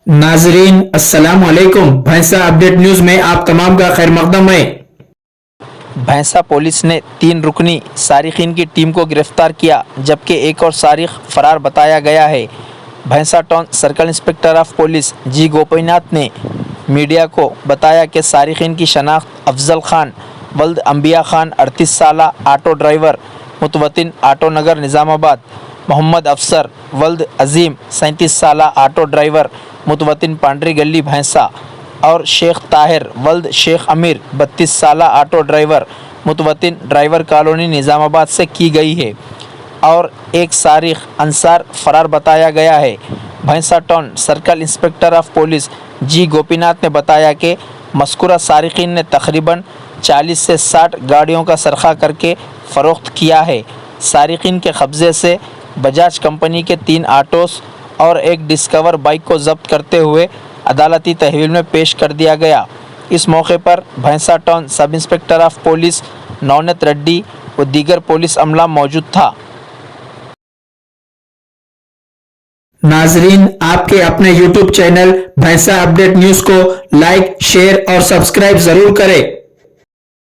नाजरीन अस्सलाम वालेकुम। भैंसा अपडेट न्यूज में आप तमाम का खैर मकदम है। भैंसा पुलिस ने 3 रुकनी सारिकीन की टीम को गिरफ्तार किया, जबकि एक और सारिक फरार बताया गया है। Bhainsa town circle inspector of police G Gopinath ने मीडिया को बताया कि सारिकीन की शनाख्त अफजल खान वल्द अंबिया खान 38 साला ऑटो ड्राइवर मुतवतिन ऑटो नगर निज़ामाबाद, मोहम्मद अफसर वल्द अजीम 37 साला ऑटो ड्राइवर मुतवतिन पांडरी गली भैंसा और शेख ताहिर वल्द शेख अमीर 32 साला ऑटो ड्राइवर मुतवतिन ड्राइवर कॉलोनी निज़ामाबाद से की गई है और एक सारिक अंसार फरार बताया गया है। Bhainsa town circle inspector of police G Gopinath ने बताया कि मज़कूरा सारिकीन ने तकरीबन 40 से 60 गाड़ियों का सरखा करके फ़रोख्त किया है। सारिकीन के कब्ज़े से बजाज कंपनी के 3 ऑटोस और एक डिस्कवर बाइक को जब्त करते हुए अदालती तहवील में पेश कर दिया गया। इस मौके पर भैंसा town sub inspector of police Navneet Reddy व दीगर पुलिस अमला मौजूद था। नाजरीन, आपके अपने YouTube चैनल भैंसा अपडेट न्यूज को लाइक, शेयर और सब्सक्राइब जरूर करें।